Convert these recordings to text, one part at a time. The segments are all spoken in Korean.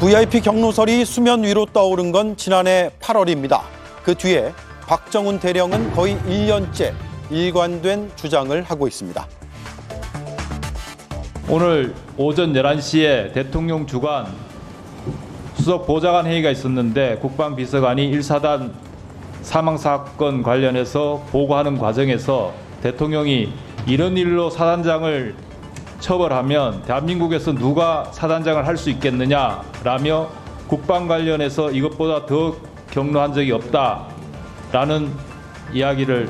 VIP 경로설이 수면 위로 떠오른 건 지난해 8월입니다. 그 뒤에 박정훈 대령은 거의 1년째 일관된 주장을 하고 있습니다. 오늘 오전 11시에 대통령 주관 수석 보좌관 회의가 있었는데 국방비서관이 1사단 사망사건 관련해서 보고하는 과정에서 대통령이 이런 일로 사단장을 처벌하면 대한민국에서 누가 사단장을 할 수 있겠느냐라며 국방 관련해서 이것보다 더 격노한 적이 없다라는 이야기를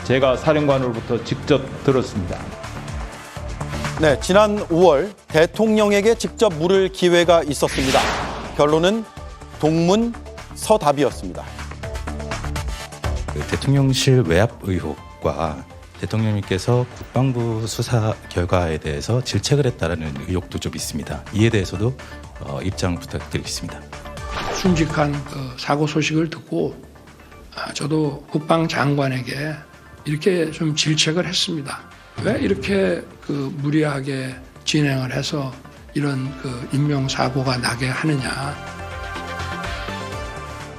제가 사령관으로부터 직접 들었습니다. 네, 지난 5월 대통령에게 직접 물을 기회가 있었습니다. 결론은 동문 서답이었습니다. 대통령실 외압 의혹과 대통령님께서 국방부 수사 결과에 대해서 질책을 했다는 의혹도 좀 있습니다. 이에 대해서도 입장 부탁드리겠습니다. 순직한 사고 소식을 듣고 저도 국방장관에게 이렇게 좀 질책을 했습니다. 왜 이렇게 무리하게 진행을 해서 이런 인명사고가 나게 하느냐.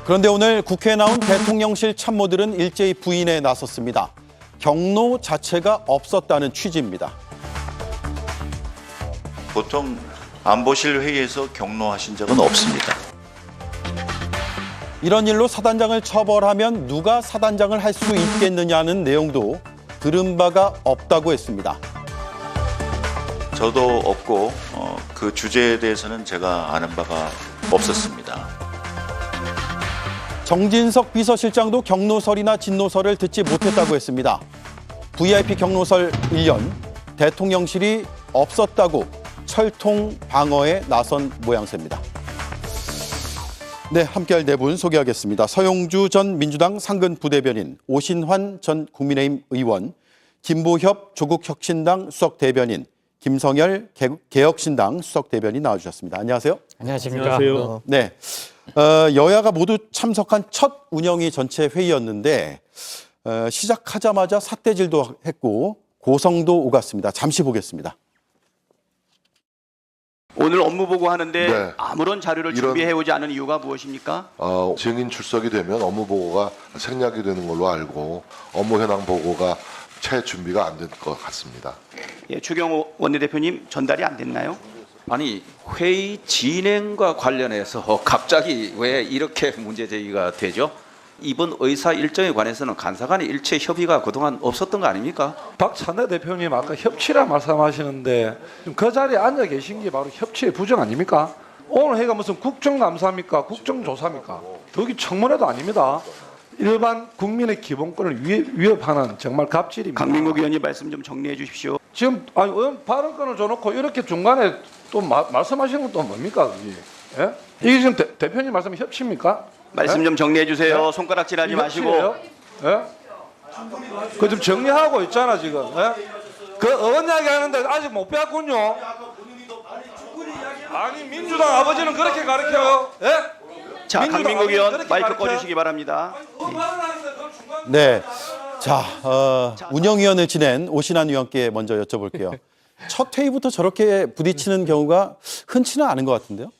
그런데 오늘 국회에 나온 대통령실 참모들은 일제히 부인에 나섰습니다. 경로 자체가 없었다는 취지입니다. 보통 안보실 회의에서 경로하신 적은 없습니다. 이런 일로 사단장을 처벌하면 누가 사단장을 할 수 있겠느냐는 내용도 들은 바가 없다고 했습니다. 저도 없고 그 주제에 대해서는 제가 아는 바가 없었습니다. 정진석 비서실장도 경로설이나 진노설을 듣지 못했다고 했습니다. VIP 경로설 1년, 대통령실이 없었다고 철통 방어에 나선 모양새입니다. 네, 함께할 네 분 소개하겠습니다. 서용주 전 민주당 상근 부대변인, 오신환 전 국민의힘 의원, 김보협 조국혁신당 수석대변인, 김성열 개혁신당 수석대변인 나와주셨습니다. 안녕하세요. 안녕하십니까. 네, 여야가 모두 참석한 첫 운영위 전체 회의였는데 시작하자마자 삿대질도 했고 고성도 오갔습니다. 잠시 보겠습니다. 오늘 업무 보고하는데 네. 아무런 자료를 준비해오지 않은 이유가 무엇입니까? 증인 출석이 되면 업무 보고가 생략이 되는 걸로 알고 업무 현황 보고가 채 준비가 안 된 것 같습니다. 예, 추경호 원내대표님 전달이 안 됐나요? 아니 회의 진행과 관련해서 갑자기 왜 이렇게 문제 제기가 되죠? 이번 의사 일정에 관해서는 간사 간의 일체 협의가 그동안 없었던 거 아닙니까? 박찬대 대표님 아까 협치라 말씀하시는데 그 자리에 앉아 계신 게 바로 협치의 부정 아닙니까? 오늘 회의가 무슨 국정감사입니까? 국정조사입니까? 더기 청문회도 아닙니다. 일반 국민의 기본권을 위협하는 정말 갑질입니다. 강민국 의원님 말씀 좀 정리해 주십시오. 지금 의원 발언권을 줘놓고 이렇게 중간에 또 말씀하시는 건 또 뭡니까? 예? 이게 지금 대표님 말씀이 협치입니까? 말씀 예? 좀 정리해 주세요. 예? 손가락질하지 마시고. 예? 그 좀 정리하고 있잖아 지금. 예? 그 의원 이야기 하는데 아직 못 배웠군요. 아니 민주당 아버지는 그렇게 가르쳐요. 예? 자, 강민국 의원 마이크 꺼주시기 바랍니다. 네, 자 운영위원을 지낸 오신환 의원께 먼저 여쭤볼게요. 첫 회의부터 저렇게 부딪히는 경우가 흔치는 않은 것 같은데요?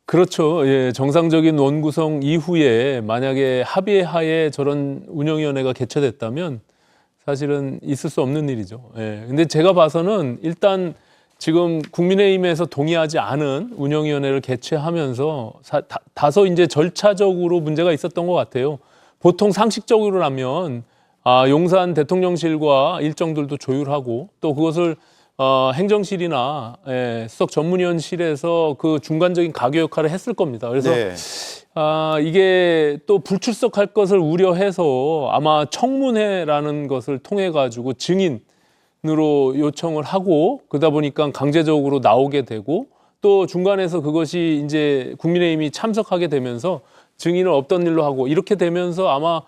그렇죠. 예, 정상적인 원구성 이후에 만약에 합의 하에 저런 운영위원회가 개최됐다면 사실은 있을 수 없는 일이죠. 예, 근데 제가 봐서는 일단 지금 국민의힘에서 동의하지 않은 운영위원회를 개최하면서 다소 이제 절차적으로 문제가 있었던 것 같아요. 보통 상식적으로라면 용산 대통령실과 일정들도 조율하고 또 그것을 행정실이나 수석 전문위원실에서 그 중간적인 가교 역할을 했을 겁니다. 그래서 네. 이게 또 불출석할 것을 우려해서 아마 청문회라는 것을 통해 가지고 증인으로 요청을 하고 그러다 보니까 강제적으로 나오게 되고 또 중간에서 그것이 이제 국민의힘이 참석하게 되면서 증인을 없던 일로 하고 이렇게 되면서 아마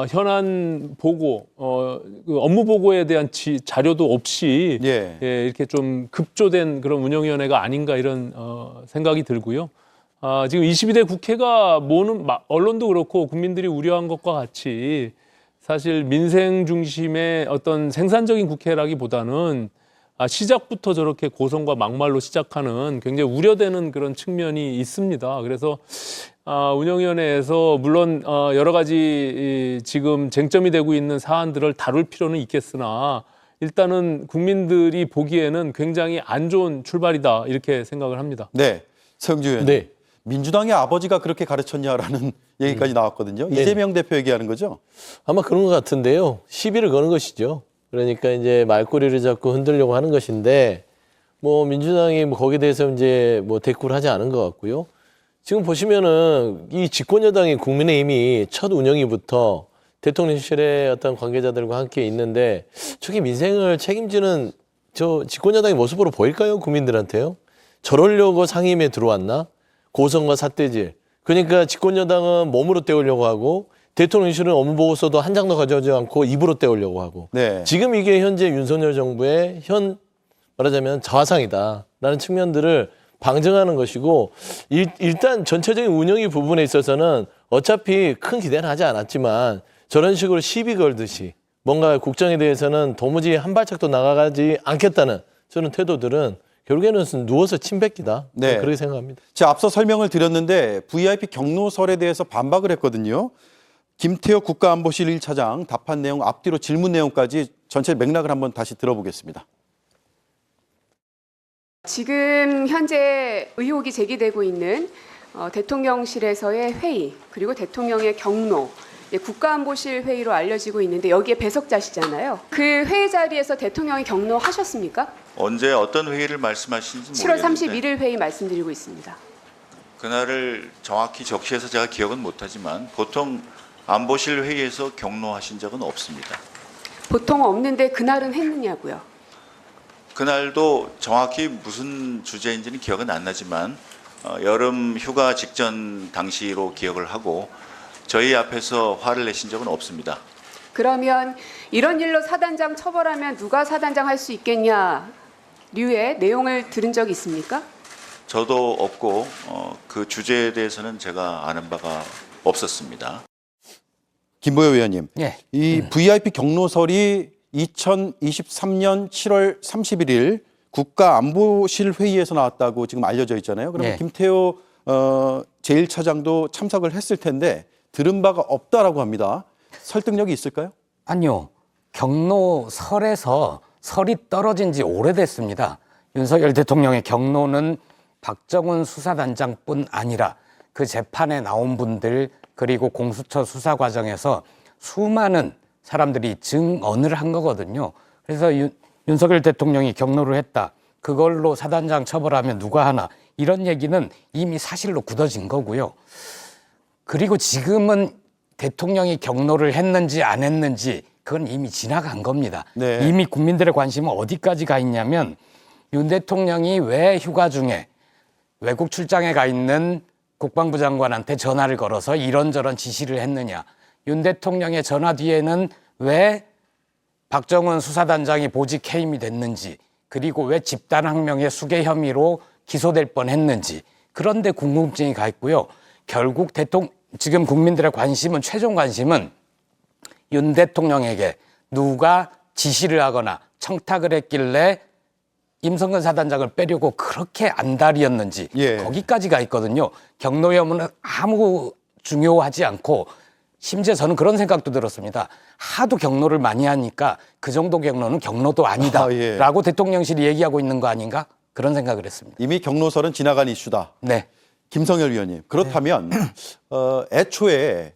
현안 보고, 그 업무 보고에 대한 자료도 없이 예. 이렇게 좀 급조된 그런 운영위원회가 아닌가 이런 생각이 들고요. 지금 22대 국회가 모는 언론도 그렇고 국민들이 우려한 것과 같이 사실 민생 중심의 어떤 생산적인 국회라기보다는 시작부터 저렇게 고성과 막말로 시작하는 굉장히 우려되는 그런 측면이 있습니다. 그래서 운영위원회에서 물론 여러 가지 지금 쟁점이 되고 있는 사안들을 다룰 필요는 있겠으나 일단은 국민들이 보기에는 굉장히 안 좋은 출발이다 이렇게 생각을 합니다. 네, 서영주 의원님. 네. 민주당의 아버지가 그렇게 가르쳤냐라는 얘기까지 나왔거든요. 이재명 대표 얘기하는 거죠? 아마 그런 것 같은데요. 시비를 거는 것이죠. 그러니까 이제 말꼬리를 잡고 흔들려고 하는 것인데 뭐 민주당이 뭐 거기에 대해서 이제 뭐 대꾸를 하지 않은 것 같고요. 지금 보시면은 이 집권 여당이 국민의힘이 첫 운영위부터 대통령실의 어떤 관계자들과 함께 있는데 저게 민생을 책임지는 저 집권 여당의 모습으로 보일까요? 국민들한테요? 저러려고 상임위에 들어왔나? 고성과 삿대질. 그러니까 집권 여당은 몸으로 때우려고 하고 대통령실은 업무보고서도 한 장도 가져오지 않고 입으로 때우려고 하고. 네. 지금 이게 현재 윤석열 정부의 말하자면 저하상이다라는 측면들을 방증하는 것이고 일단 전체적인 운영위 부분에 있어서는 어차피 큰 기대는 하지 않았지만 저런 식으로 시비 걸듯이 뭔가 국정에 대해서는 도무지 한 발짝도 나가지 않겠다는 저런 태도들은 결국에는 누워서 침 뱉기다. 네. 그렇게 생각합니다. 자, 앞서 설명을 드렸는데 VIP 경로설에 대해서 반박을 했거든요. 김태호 국가안보실 1차장 답한 내용 앞뒤로 질문 내용까지 전체 맥락을 한번 다시 들어보겠습니다. 지금 현재 의혹이 제기되고 있는 대통령실에서의 회의 그리고 대통령의 경로 국가안보실 회의로 알려지고 있는데 여기에 배석자시잖아요. 그 회의 자리에서 대통령이 경로하셨습니까? 언제 어떤 회의를 말씀하시는지 7월 모르겠는데 31일 회의 말씀드리고 있습니다. 그날을 정확히 적시해서 제가 기억은 못하지만 보통 안보실 회의에서 경로하신 적은 없습니다. 보통 없는데 그날은 했느냐고요. 그날도 정확히 무슨 주제인지는 기억은 안 나지만 여름 휴가 직전 당시로 기억을 하고 저희 앞에서 화를 내신 적은 없습니다. 그러면 이런 일로 사단장 처벌하면 누가 사단장 할 수 있겠냐 류의 내용을 들은 적이 있습니까? 저도 없고 그 주제에 대해서는 제가 아는 바가 없었습니다. 김보여 의원님, 예. 이 VIP 경로설이 2023년 7월 31일 국가안보실 회의에서 나왔다고 지금 알려져 있잖아요. 그러면 예. 김태호 제1차장도 참석을 했을 텐데 들은 바가 없다라고 합니다. 설득력이 있을까요? 아니요. 경로설에서 설이 떨어진 지 오래됐습니다. 윤석열 대통령의 경로는 박정훈 수사단장뿐 아니라 그 재판에 나온 분들 그리고 공수처 수사 과정에서 수많은 사람들이 증언을 한 거거든요. 그래서 윤석열 대통령이 경로를 했다. 그걸로 사단장 처벌하면 누가 하나. 이런 얘기는 이미 사실로 굳어진 거고요. 그리고 지금은 대통령이 경로를 했는지 안 했는지 그건 이미 지나간 겁니다. 네. 이미 국민들의 관심은 어디까지 가 있냐면 윤 대통령이 왜 휴가 중에 외국 출장에 가 있는 국방부 장관한테 전화를 걸어서 이런저런 지시를 했느냐. 윤 대통령의 전화 뒤에는 왜 박정훈 수사단장이 보직 해임이 됐는지 그리고 왜 집단항명의 수괴 혐의로 기소될 뻔했는지 그런데 궁금증이 가 있고요. 결국 지금 국민들의 관심은 최종 관심은 윤 대통령에게 누가 지시를 하거나 청탁을 했길래 임성근 사단장을 빼려고 그렇게 안달이었는지 예. 거기까지 가 있거든요. 경로 여부는 아무 중요하지 않고 심지어 저는 그런 생각도 들었습니다. 하도 경로를 많이 하니까 그 정도 경로는 경로도 아니다라고 예. 대통령실이 얘기하고 있는 거 아닌가? 그런 생각을 했습니다. 이미 경로설은 지나간 이슈다. 네. 김성열 위원님, 그렇다면 애초에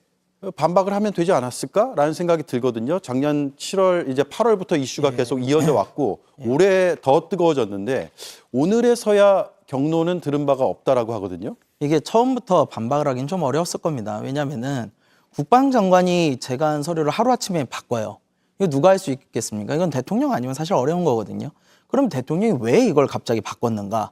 반박을 하면 되지 않았을까라는 생각이 들거든요. 작년 7월 이제 8월부터 이슈가 계속 이어져 왔고 올해 더 뜨거워졌는데 오늘에서야 경로는 들은 바가 없다라고 하거든요. 이게 처음부터 반박을 하긴 좀 어려웠을 겁니다. 왜냐하면은 국방장관이 제가 한 서류를 하루아침에 바꿔요. 이거 누가 할 수 있겠습니까? 이건 대통령 아니면 사실 어려운 거거든요. 그럼 대통령이 왜 이걸 갑자기 바꿨는가?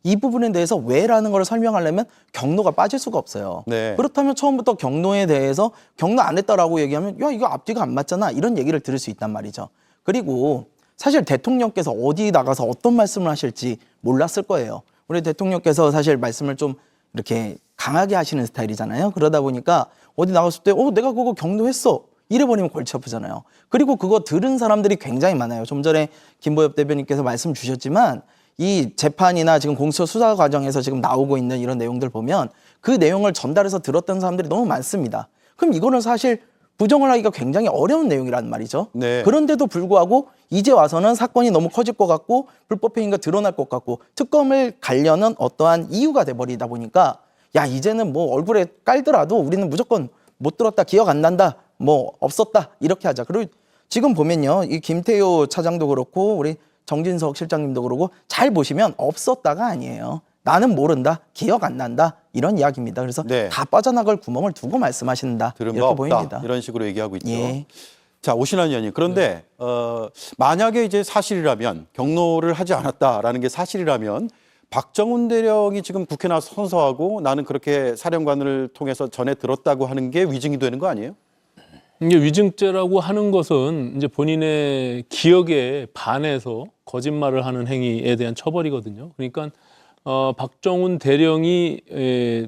이 부분에 대해서 왜라는 걸 설명하려면 경로가 빠질 수가 없어요. 네. 그렇다면 처음부터 경로에 대해서 경로 안 했다라고 얘기하면 야 이거 앞뒤가 안 맞잖아 이런 얘기를 들을 수 있단 말이죠. 그리고 사실 대통령께서 어디 나가서 어떤 말씀을 하실지 몰랐을 거예요. 우리 대통령께서 사실 말씀을 좀 이렇게 강하게 하시는 스타일이잖아요. 그러다 보니까 어디 나갔을 때 내가 그거 경로했어 이래버리면 골치 아프잖아요. 그리고 그거 들은 사람들이 굉장히 많아요. 좀 전에 김보엽 대변인께서 말씀 주셨지만 이 재판이나 지금 공수처 수사 과정에서 지금 나오고 있는 이런 내용들 보면 그 내용을 전달해서 들었던 사람들이 너무 많습니다. 그럼 이거는 사실 부정을 하기가 굉장히 어려운 내용이란 말이죠. 네. 그런데도 불구하고 이제 와서는 사건이 너무 커질 것 같고 불법 행위가 드러날 것 같고 특검을 가려는 어떠한 이유가 돼버리다 보니까 야 이제는 뭐 얼굴에 깔더라도 우리는 무조건 못 들었다, 기억 안 난다, 뭐 없었다 이렇게 하자. 그리고 지금 보면요, 이 김태효 차장도 그렇고 우리 정진석 실장님도 그러고 잘 보시면 없었다가 아니에요. 나는 모른다, 기억 안 난다 이런 이야기입니다. 그래서 네. 다 빠져나갈 구멍을 두고 말씀하신다 들은 바 이렇게 없다. 보입니다. 이런 식으로 얘기하고 있죠. 예. 자, 오신환 의원님. 그런데 만약에 이제 사실이라면 경로를 하지 않았다라는 게 사실이라면 박정훈 대령이 지금 국회 나와서 선서하고 나는 그렇게 사령관을 통해서 전해 들었다고 하는 게 위증이 되는 거 아니에요? 이게 위증죄라고 하는 것은 이제 본인의 기억에 반해서 거짓말을 하는 행위에 대한 처벌이거든요. 그러니까 박정훈 대령이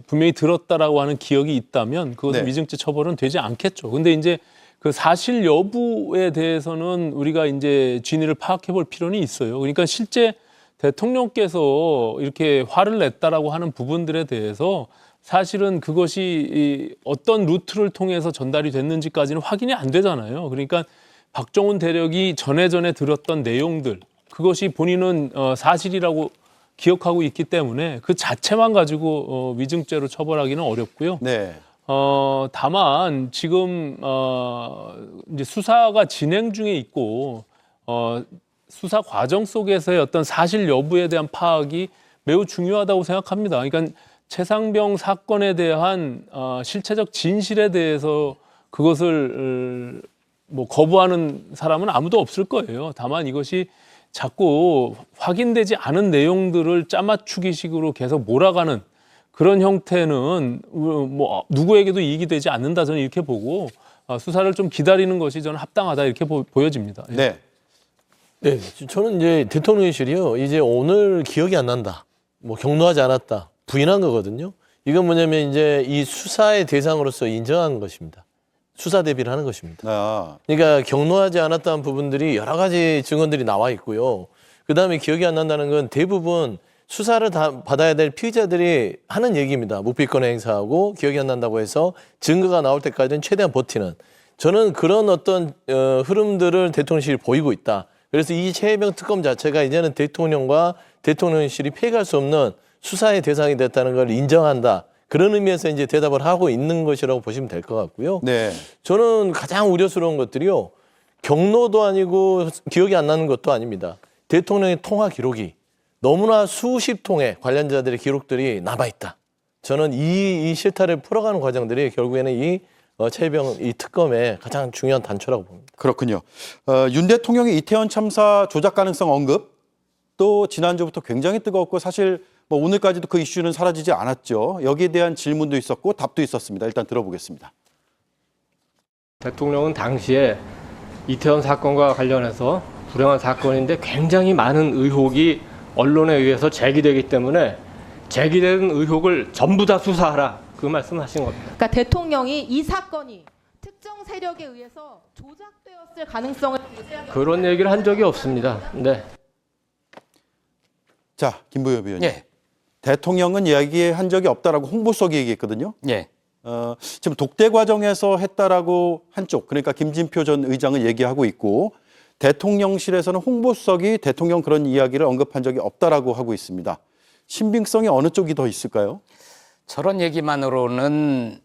분명히 들었다라고 하는 기억이 있다면 그것은 네. 위증죄 처벌은 되지 않겠죠. 근데 이제 그 사실 여부에 대해서는 우리가 이제 진위를 파악해 볼 필요는 있어요. 그러니까 실제 대통령께서 이렇게 화를 냈다라고 하는 부분들에 대해서 사실은 그것이 어떤 루트를 통해서 전달이 됐는지까지는 확인이 안 되잖아요. 그러니까 박정훈 대령이 전에 들었던 내용들, 그것이 본인은 사실이라고 기억하고 있기 때문에 그 자체만 가지고 위증죄로 처벌하기는 어렵고요. 네. 다만 지금 이제 수사가 진행 중에 있고 수사 과정 속에서의 어떤 사실 여부에 대한 파악이 매우 중요하다고 생각합니다. 그러니까 최상병 사건에 대한 실체적 진실에 대해서 그것을 뭐 거부하는 사람은 아무도 없을 거예요. 다만 이것이 자꾸 확인되지 않은 내용들을 짜맞추기식으로 계속 몰아가는 그런 형태는 뭐 누구에게도 이익이 되지 않는다 저는 이렇게 보고 수사를 좀 기다리는 것이 저는 합당하다 이렇게 보여집니다. 네. 네, 저는 이제 대통령실이요. 이제 오늘 기억이 안 난다. 뭐 경로하지 않았다. 부인한 거거든요. 이건 뭐냐면 이제 이 수사의 대상으로서 인정한 것입니다. 수사 대비를 하는 것입니다. 그러니까 경로하지 않았다는 부분들이 여러 가지 증언들이 나와 있고요. 그다음에 기억이 안 난다는 건 대부분 수사를 다 받아야 될 피의자들이 하는 얘기입니다. 묵비권을 행사하고 기억이 안 난다고 해서 증거가 나올 때까지는 최대한 버티는. 저는 그런 어떤 흐름들을 대통령실이 보이고 있다. 그래서 이 최혜병 특검 자체가 이제는 대통령과 대통령실이 피해갈 수 없는 수사의 대상이 됐다는 걸 인정한다. 그런 의미에서 이제 대답을 하고 있는 것이라고 보시면 될 것 같고요. 네. 저는 가장 우려스러운 것들이요. 경로도 아니고 기억이 안 나는 것도 아닙니다. 대통령의 통화 기록이 너무나 수십 통의 관련자들의 기록들이 남아있다. 저는 이 실타를 풀어가는 과정들이 결국에는 이 최혜병 이 특검의 가장 중요한 단초라고 봅니다. 그렇군요. 윤 대통령의 이태원 참사 조작 가능성 언급 또 지난주부터 굉장히 뜨거웠고 사실 뭐 오늘까지도 그 이슈는 사라지지 않았죠. 여기에 대한 질문도 있었고 답도 있었습니다. 일단 들어보겠습니다. 대통령은 당시에 이태원 사건과 관련해서 불행한 사건인데 굉장히 많은 의혹이 언론에 의해서 제기되기 때문에 제기된 의혹을 전부 다 수사하라. 그 말씀하신 겁니다. 그러니까 대통령이 이 사건이 특정 세력에 의해서 조작되었을 가능성을 그런 얘기를 한 적이 없습니다. 네. 자, 김보엽 의원님. 예. 대통령은 이야기한 적이 없다라고 홍보석이 얘기했거든요. 예. 지금 독대 과정에서 했다라고 한쪽, 그러니까 김진표 전 의장은 얘기하고 있고 대통령실에서는 홍보석이 대통령 그런 이야기를 언급한 적이 없다라고 하고 있습니다. 신빙성이 어느 쪽이 더 있을까요? 저런 얘기만으로는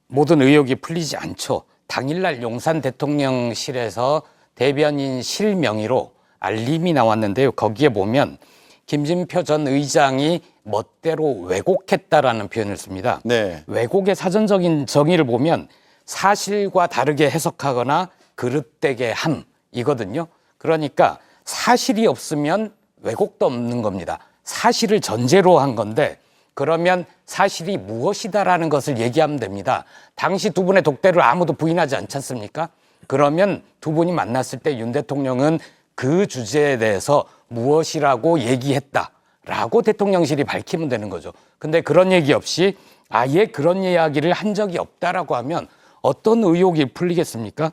모든 의혹이 풀리지 않죠. 당일날 용산 대통령실에서 대변인 실명의로 알림이 나왔는데요. 거기에 보면 김진표 전 의장이 멋대로 왜곡했다라는 표현을 씁니다. 네. 왜곡의 사전적인 정의를 보면 사실과 다르게 해석하거나 그릇되게 함이거든요. 그러니까 사실이 없으면 왜곡도 없는 겁니다. 사실을 전제로 한 건데 그러면 사실이 무엇이다라는 것을 얘기하면 됩니다. 당시 두 분의 독대를 아무도 부인하지 않지 않습니까? 그러면 두 분이 만났을 때 윤 대통령은 그 주제에 대해서 무엇이라고 얘기했다라고 대통령실이 밝히면 되는 거죠. 근데 그런 얘기 없이 아예 그런 이야기를 한 적이 없다라고 하면 어떤 의혹이 풀리겠습니까?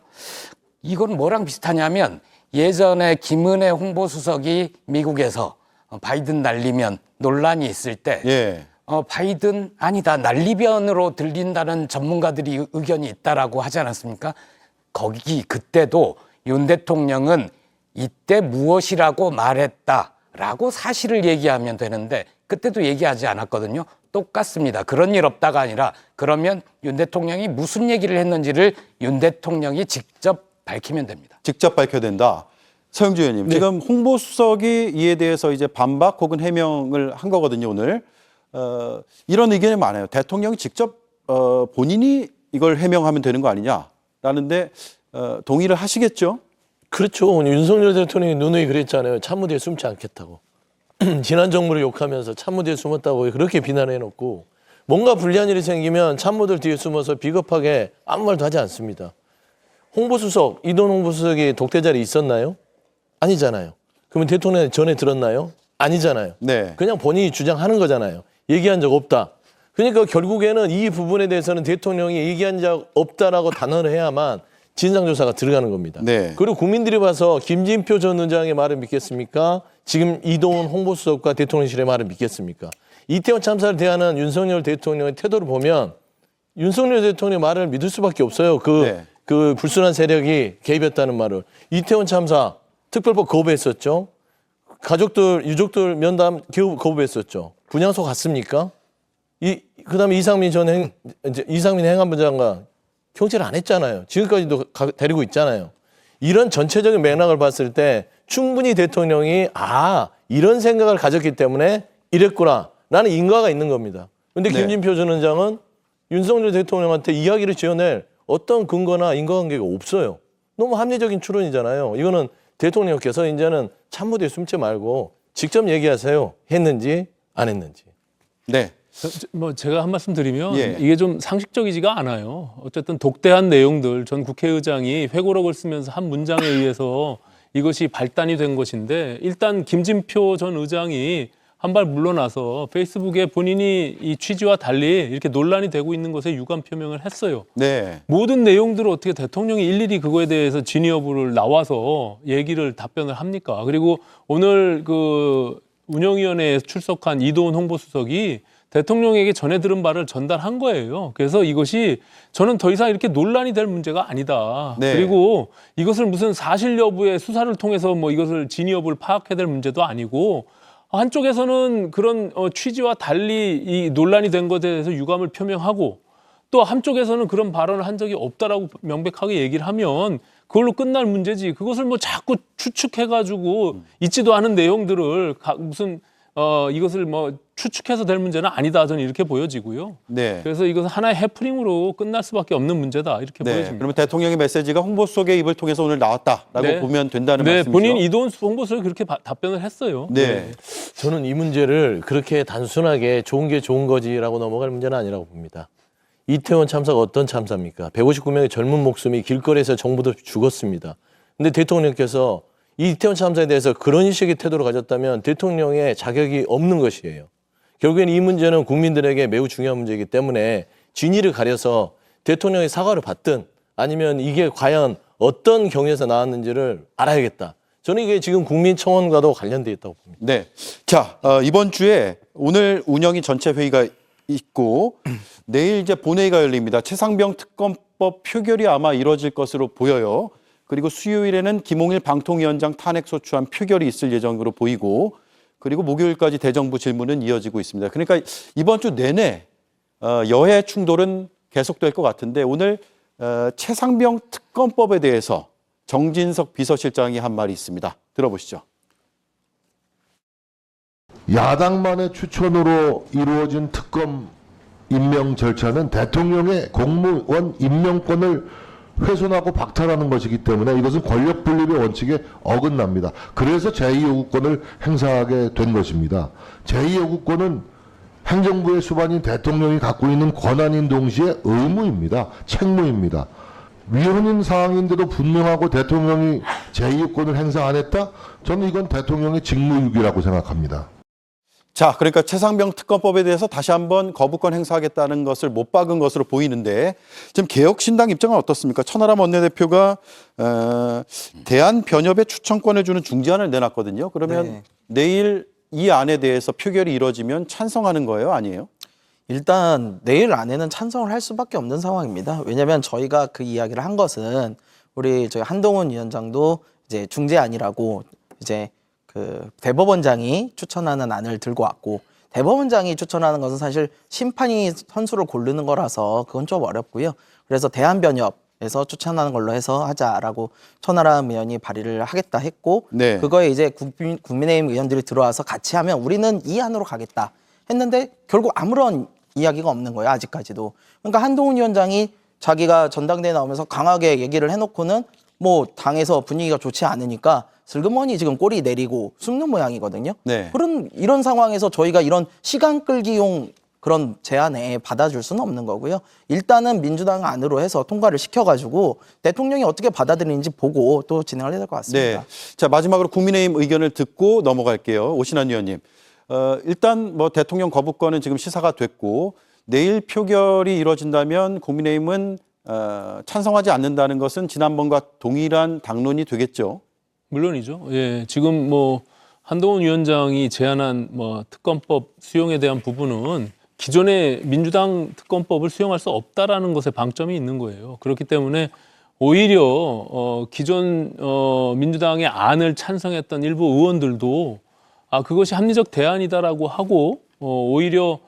이건 뭐랑 비슷하냐면 예전에 김은혜 홍보수석이 미국에서 바이든 날리면 논란이 있을 때 예. 바이든 아니다 난리변으로 들린다는 전문가들이 의견이 있다라고 하지 않았습니까? 그때도 윤 대통령은 이때 무엇이라고 말했다라고 사실을 얘기하면 되는데 그때도 얘기하지 않았거든요. 똑같습니다. 그런 일 없다가 아니라 그러면 윤 대통령이 무슨 얘기를 했는지를 윤 대통령이 직접 밝히면 됩니다. 직접 밝혀야 된다. 서영주 의원님, 네. 지금 홍보수석이 이에 대해서 이제 반박 혹은 해명을 한 거거든요, 오늘. 이런 의견이 많아요. 대통령이 직접 본인이 이걸 해명하면 되는 거 아니냐라는데 동의를 하시겠죠? 그렇죠. 윤석열 대통령이 누누이 그랬잖아요. 참모디에 숨지 않겠다고. 지난 정부를 욕하면서 참모디에 숨었다고 그렇게 비난해놓고 뭔가 불리한 일이 생기면 참모들 뒤에 숨어서 비겁하게 아무 말도 하지 않습니다. 홍보수석, 이동 홍보수석이 독대자리 있었나요? 아니잖아요. 그러면 대통령 전에 들었나요? 아니잖아요. 네. 그냥 본인이 주장하는 거잖아요. 얘기한 적 없다. 그러니까 결국에는 이 부분에 대해서는 대통령이 얘기한 적 없다라고 단언을 해야만 진상조사가 들어가는 겁니다. 네. 그리고 국민들이 봐서 김진표 전 의장의 말을 믿겠습니까? 지금 이동훈 홍보수석과 대통령실의 말을 믿겠습니까? 이태원 참사를 대하는 윤석열 대통령의 태도를 보면 윤석열 대통령의 말을 믿을 수밖에 없어요. 그 불순한 세력이 개입했다는 말을. 이태원 참사 특별법 거부했었죠. 가족들, 유족들 면담 거부했었죠. 분향소 갔습니까? 그다음에 이상민 행안부 장관 경찰 안 했잖아요. 지금까지도 데리고 있잖아요. 이런 전체적인 맥락을 봤을 때 충분히 대통령이 이런 생각을 가졌기 때문에 이랬구나. 라는 인과가 있는 겁니다. 그런데 네. 김진표 전 의장은 윤석열 대통령한테 이야기를 지어낼 어떤 근거나 인과관계가 없어요. 너무 합리적인 추론이잖아요. 이거는 대통령께서 이제는 참모디에 숨지 말고 직접 얘기하세요. 했는지 안 했는지. 네. 뭐 제가 한 말씀 드리면 예. 이게 좀 상식적이지가 않아요. 어쨌든 독대한 내용들 전 국회의장이 회고록을 쓰면서 한 문장에 의해서 이것이 발단이 된 것인데 일단 김진표 전 의장이 한 발 물러나서 페이스북에 본인이 이 취지와 달리 이렇게 논란이 되고 있는 것에 유감 표명을 했어요. 네. 모든 내용들을 어떻게 대통령이 일일이 그거에 대해서 진위 여부를 나와서 답변을 합니까? 그리고 오늘 그 운영위원회에 출석한 이도훈 홍보수석이 대통령에게 전해 들은 바를 전달한 거예요. 그래서 이것이 저는 더 이상 이렇게 논란이 될 문제가 아니다. 네. 그리고 이것을 무슨 사실 여부의 수사를 통해서 뭐 이것을 진위 여부를 파악해야 될 문제도 아니고 한쪽에서는 그런 취지와 달리 이 논란이 된 것에 대해서 유감을 표명하고 또 한쪽에서는 그런 발언을 한 적이 없다라고 명백하게 얘기를 하면 그걸로 끝날 문제지. 그것을 뭐 자꾸 추측해가지고 있지도 않은 내용들을 무슨 이것을 뭐 추측해서 될 문제는 아니다. 저는 이렇게 보여지고요. 네. 그래서 이것은 하나의 해프닝으로 끝날 수밖에 없는 문제다. 이렇게 네. 보여집니다. 그러면 대통령의 메시지가 홍보수석의 입을 통해서 오늘 나왔다라고 네. 보면 된다는 네, 말씀이죠? 본인 이도훈 홍보수석이 그렇게 답변을 했어요. 네. 저는 이 문제를 그렇게 단순하게 좋은 게 좋은 거지라고 넘어갈 문제는 아니라고 봅니다. 이태원 참사가 어떤 참사입니까? 159명의 젊은 목숨이 길거리에서 정부도 죽었습니다. 근데 대통령께서 이 이태원 참사에 대해서 그런 식의 태도를 가졌다면 대통령의 자격이 없는 것이에요. 결국엔 이 문제는 국민들에게 매우 중요한 문제이기 때문에 진위를 가려서 대통령의 사과를 받든 아니면 이게 과연 어떤 경위에서 나왔는지를 알아야겠다. 저는 이게 지금 국민청원과도 관련돼 있다고 봅니다. 네. 자, 이번 주에 오늘 운영위 전체 회의가 있고 내일 이제 본회의가 열립니다. 최상병 특검법 표결이 아마 이뤄질 것으로 보여요. 그리고 수요일에는 김홍일 방통위원장 탄핵 소추안 표결이 있을 예정으로 보이고 그리고 목요일까지 대정부 질문은 이어지고 있습니다. 그러니까 이번 주 내내 여야 충돌은 계속될 것 같은데 오늘 최상병 특검법에 대해서 정진석 비서실장이 한 말이 있습니다. 들어보시죠. 야당만의 추천으로 이루어진 특검 임명 절차는 대통령의 공무원 임명권을 훼손하고 박탈하는 것이기 때문에 이것은 권력 분립의 원칙에 어긋납니다. 그래서 제2요구권을 행사하게 된 것입니다. 제2요구권은 행정부의 수반인 대통령이 갖고 있는 권한인 동시에 의무입니다. 책무입니다. 위헌인 사항인데도 분명하고 대통령이 제2요구권을 행사 안 했다? 저는 이건 대통령의 직무유기라고 생각합니다. 자, 그러니까 최상병 특검법에 대해서 다시 한번 거부권 행사하겠다는 것을 못 박은 것으로 보이는데 지금 개혁신당 입장은 어떻습니까? 천하람 원내대표가 대한변협에 추천권을 주는 중재안을 내놨거든요. 그러면 내일 이 안에 대해서 표결이 이루어지면 찬성하는 거예요? 아니에요? 일단 내일 안에는 찬성을 할 수밖에 없는 상황입니다. 왜냐하면 저희가 그 이야기를 한 것은 우리 저희 한동훈 위원장도 이제 중재안이라고 이제 그 대법원장이 추천하는 안을 들고 왔고, 대법원장이 추천하는 것은 사실 심판이 선수를 고르는 거라서 그건 좀 어렵고요. 그래서 대한변협에서 추천하는 걸로 해서 하자라고 천하람 의원이 발의를 하겠다 했고, 그거에 이제 국민의힘 의원들이 들어와서 같이 하면 우리는 이 안으로 가겠다 했는데 결국 아무런 이야기가 없는 거예요, 아직까지도. 그러니까 한동훈 위원장이 자기가 전당대회 나오면서 강하게 얘기를 해놓고는 뭐 당에서 분위기가 좋지 않으니까 슬그머니 지금 꼬리 내리고 숨는 모양이거든요. 그런 이런 상황에서 저희가 이런 시간 끌기용 그런 제안에 받아줄 수는 없는 거고요. 일단은 민주당 안으로 해서 통과를 시켜가지고 대통령이 어떻게 받아들이는지 보고 또 진행을 해야 될 것 같습니다. 네. 자, 마지막으로 국민의힘 의견을 듣고 넘어갈게요. 오신환 의원님. 일단 뭐 대통령 거부권은 지금 시사가 됐고 내일 표결이 이루어진다면 국민의힘은 찬성하지 않는다는 것은 지난번과 동일한 당론이 되겠죠. 물론이죠. 예, 지금 뭐 한동훈 위원장이 제안한 뭐 특검법 수용에 대한 부분은 기존의 민주당 특검법을 수용할 수 없다라는 것에 방점이 있는 거예요. 그렇기 때문에 오히려 기존 민주당의 안을 찬성했던 일부 의원들도 그것이 합리적 대안이다라고 하고 오히려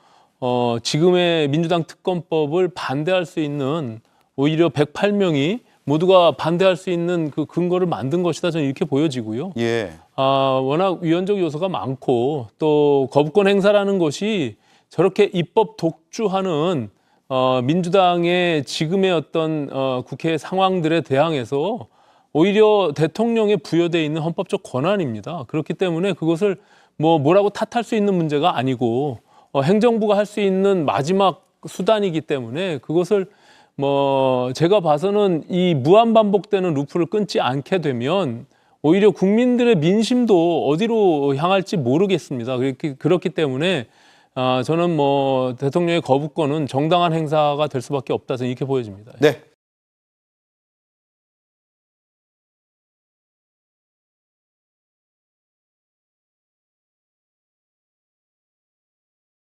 지금의 민주당 특검법을 반대할 수 있는 오히려 108명이 모두가 반대할 수 있는 그 근거를 만든 것이다, 저는 이렇게 보여지고요. 워낙 위헌적 요소가 많고 또 거부권 행사라는 것이 저렇게 입법 독주하는 민주당의 지금의 어떤 국회 상황들에 대항해서 오히려 대통령에 부여되어 있는 헌법적 권한입니다. 그렇기 때문에 그것을 뭐라고 탓할 수 있는 문제가 아니고 행정부가 할 수 있는 마지막 수단이기 때문에 그것을 제가 봐서는 이 무한 반복되는 루프를 끊지 않게 되면 오히려 국민들의 민심도 어디로 향할지 모르겠습니다. 그렇기 때문에 저는 대통령의 거부권은 정당한 행사가 될 수밖에 없다, 저는 이렇게 보여집니다. 네.